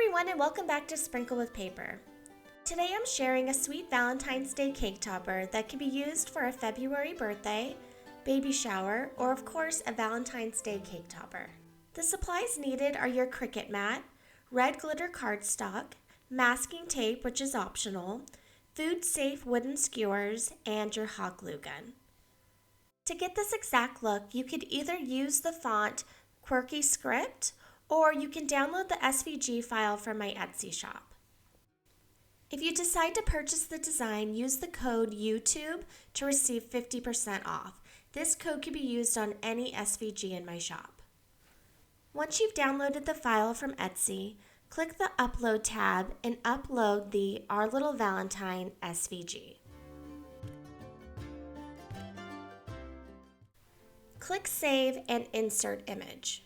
everyone, and welcome back to Sprinkle with Paper. Today I'm sharing a sweet Valentine's Day cake topper that can be used for a February birthday, baby shower, or of course a Valentine's Day cake topper. The supplies needed are your Cricut mat, red glitter cardstock, masking tape, which is optional, food-safe wooden skewers, and your hot glue gun. To get this exact look, you could either use the font QUIRKY script, or you can download the SVG file from my Etsy shop. If you decide to purchase the design, use the code YouTube to receive 50% off. This code can be used on any SVG in my shop. Once you've downloaded the file from Etsy, click the Upload tab and upload the Our Little Valentine SVG. Click Save and Insert Image.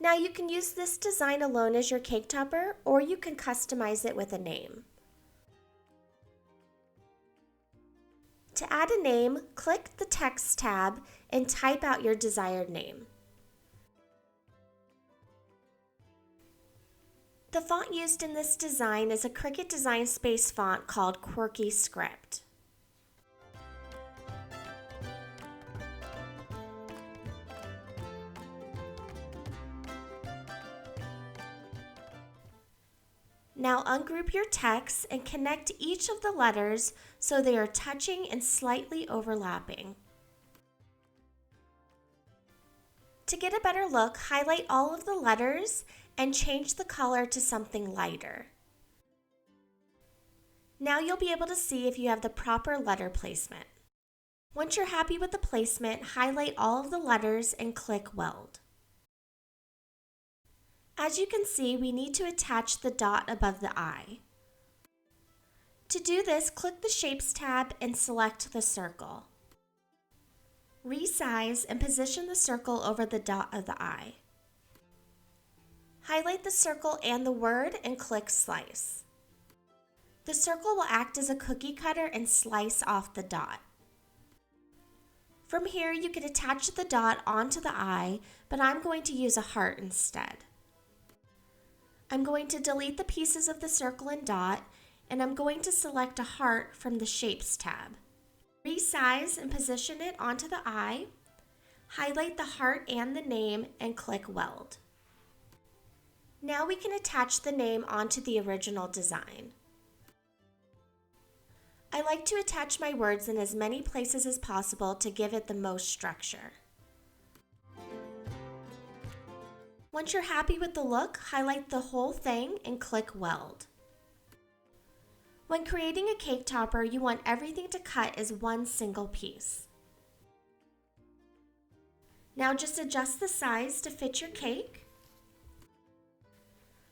Now you can use this design alone as your cake topper, or you can customize it with a name. To add a name, click the Text tab and type out your desired name. The font used in this design is a Cricut Design Space font called QUIRKY Script. Now ungroup your text and connect each of the letters so they are touching and slightly overlapping. To get a better look, highlight all of the letters and change the color to something lighter. Now you'll be able to see if you have the proper letter placement. Once you're happy with the placement, highlight all of the letters and click Weld. As you can see, we need to attach the dot above the I. To do this, click the Shapes tab and select the circle. Resize and position the circle over the dot of the I. Highlight the circle and the word and click Slice. The circle will act as a cookie cutter and slice off the dot. From here, you can attach the dot onto the I, but I'm going to use a heart instead. I'm going to delete the pieces of the circle and dot, and I'm going to select a heart from the Shapes tab. Resize and position it onto the I, highlight the heart and the name, and click Weld. Now we can attach the name onto the original design. I like to attach my words in as many places as possible to give it the most structure. Once you're happy with the look, highlight the whole thing and click Weld. When creating a cake topper, you want everything to cut as one single piece. Now just adjust the size to fit your cake.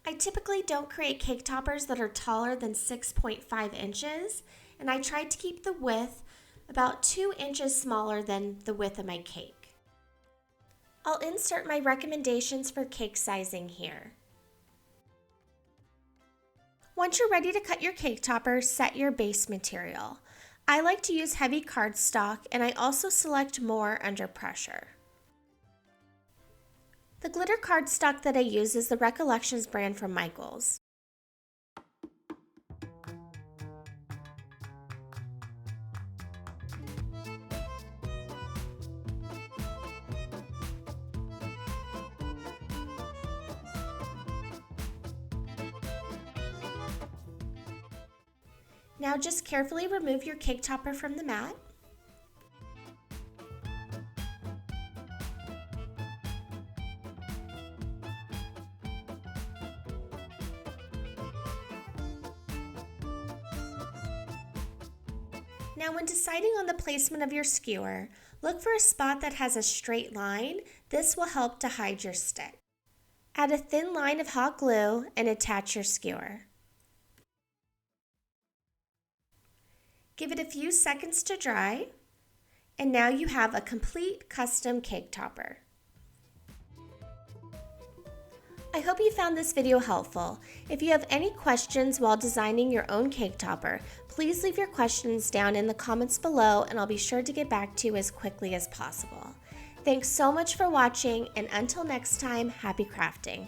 I typically don't create cake toppers that are taller than 6.5 inches, and I tried to keep the width about 2 inches smaller than the width of my cake. I'll insert my recommendations for cake sizing here. Once you're ready to cut your cake topper, set your base material. I like to use heavy cardstock, and I also select more under pressure. The glitter cardstock that I use is the Recollections brand from Michaels. Now just carefully remove your cake topper from the mat. Now when deciding on the placement of your skewer, look for a spot that has a straight line. This will help to hide your stick. Add a thin line of hot glue and attach your skewer. Give it a few seconds to dry, and now you have a complete custom cake topper. I hope you found this video helpful. If you have any questions while designing your own cake topper, please leave your questions down in the comments below and I'll be sure to get back to you as quickly as possible. Thanks so much for watching, and until next time, happy crafting!